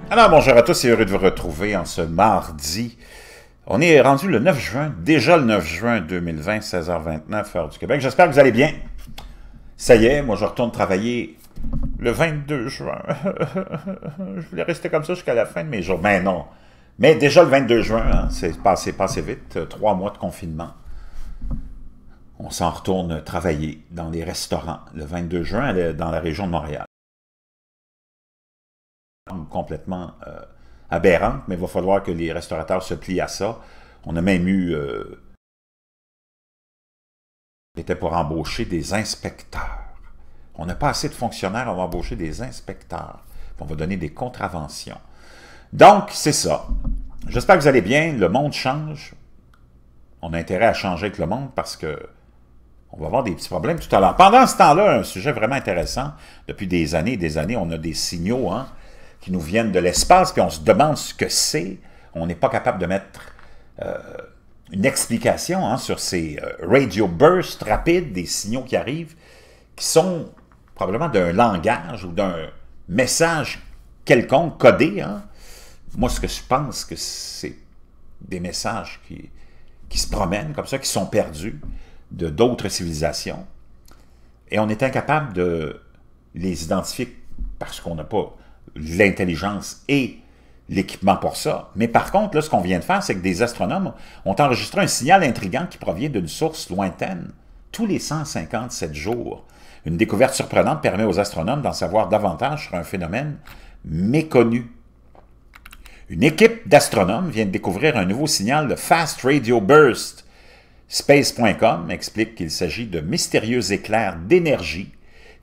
Alors, bonjour à tous et heureux de vous retrouver en ce mardi. On est rendu le 9 juin, déjà le 9 juin 2020, 16h29, heure du Québec. J'espère que vous allez bien. Ça y est, moi je retourne travailler le 22 juin. Je voulais rester comme ça jusqu'à la fin de mes jours. Mais non. Mais déjà le 22 juin, hein, c'est passé vite, 3 mois de confinement. On s'en retourne travailler dans les restaurants le 22 juin dans la région de Montréal. Complètement aberrante, mais il va falloir que les restaurateurs se plient à ça. On a même eu... était pour embaucher des inspecteurs. On n'a pas assez de fonctionnaires, on va embaucher des inspecteurs. On va donner des contraventions. Donc, c'est ça. J'espère que vous allez bien. Le monde change. On a intérêt à changer avec le monde parce que on va avoir des petits problèmes tout à l'heure. Pendant ce temps-là, un sujet vraiment intéressant. Depuis des années, on a des signaux qui nous viennent de l'espace, puis on se demande ce que c'est. On n'est pas capable de mettre une explication sur ces radio bursts rapides, des signaux qui arrivent, qui sont probablement d'un langage ou d'un message quelconque codé. Moi, ce que je pense, que c'est des messages qui se promènent comme ça, qui sont perdus de d'autres civilisations. Et on est incapable de les identifier parce qu'on n'a pas l'intelligence et l'équipement pour ça. Mais par contre, là, ce qu'on vient de faire, c'est que des astronomes ont enregistré un signal intriguant qui provient d'une source lointaine tous les 157 jours. Une découverte surprenante permet aux astronomes d'en savoir davantage sur un phénomène méconnu. Une équipe d'astronomes vient de découvrir un nouveau signal de Fast Radio Burst. Space.com explique qu'il s'agit de mystérieux éclairs d'énergie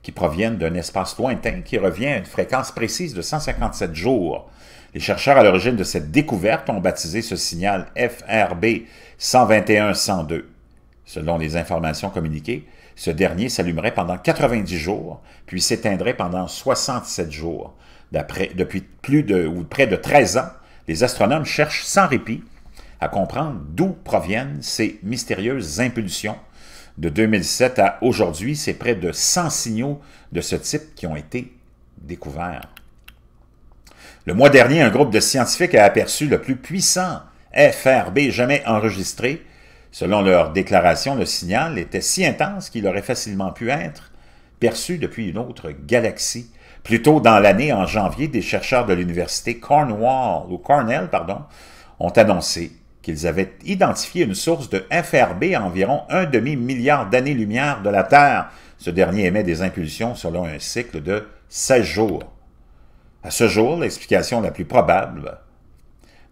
qui proviennent d'un espace lointain qui revient à une fréquence précise de 157 jours. Les chercheurs à l'origine de cette découverte ont baptisé ce signal FRB 121-102. Selon les informations communiquées, ce dernier s'allumerait pendant 90 jours, puis s'éteindrait pendant 67 jours. Depuis près de 13 ans, les astronomes cherchent sans répit à comprendre d'où proviennent ces mystérieuses impulsions. De 2007 à aujourd'hui, c'est près de 100 signaux de ce type qui ont été découverts. Le mois dernier, un groupe de scientifiques a aperçu le plus puissant FRB jamais enregistré. Selon leur déclaration, le signal était si intense qu'il aurait facilement pu être perçu depuis une autre galaxie. Plus tôt dans l'année, en janvier, des chercheurs de l'université Cornell ont annoncé qu'ils avaient identifié une source de FRB à environ un demi-milliard d'années-lumière de la Terre. Ce dernier émet des impulsions selon un cycle de 16 jours. À ce jour, l'explication la plus probable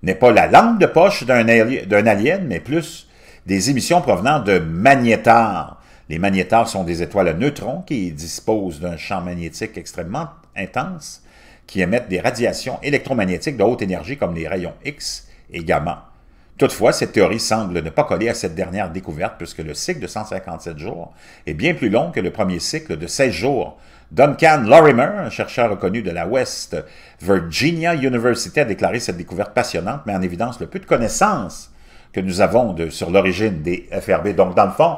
n'est pas la lampe de poche d'un alien, mais plus des émissions provenant de magnétars. Les magnétars sont des étoiles à neutrons qui disposent d'un champ magnétique extrêmement intense, qui émettent des radiations électromagnétiques de haute énergie comme les rayons X et gamma. Toutefois, cette théorie semble ne pas coller à cette dernière découverte puisque le cycle de 157 jours est bien plus long que le premier cycle de 16 jours. Duncan Lorimer, un chercheur reconnu de la West Virginia University, a déclaré cette découverte passionnante, met en évidence le peu de connaissances que nous avons sur l'origine des FRB. Donc, dans le fond,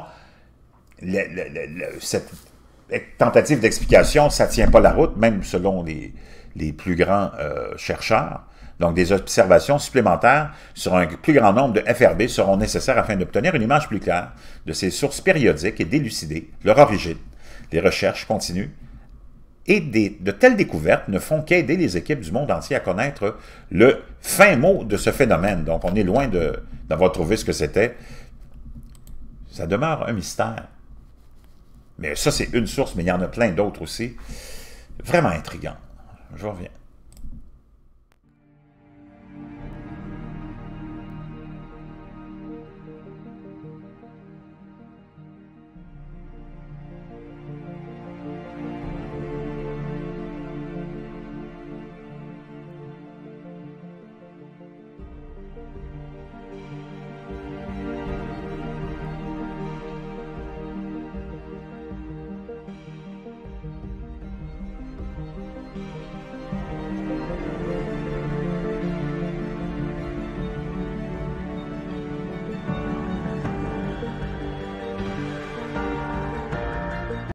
cette tentative d'explication, ça ne tient pas la route, même selon les plus grands chercheurs. Donc, des observations supplémentaires sur un plus grand nombre de FRB seront nécessaires afin d'obtenir une image plus claire de ces sources périodiques et d'élucider leur origine. Les recherches continuent et de telles découvertes ne font qu'aider les équipes du monde entier à connaître le fin mot de ce phénomène. Donc, on est loin d'avoir trouvé ce que c'était. Ça demeure un mystère. Mais ça, c'est une source, mais il y en a plein d'autres aussi. Vraiment intriguant. Je reviens.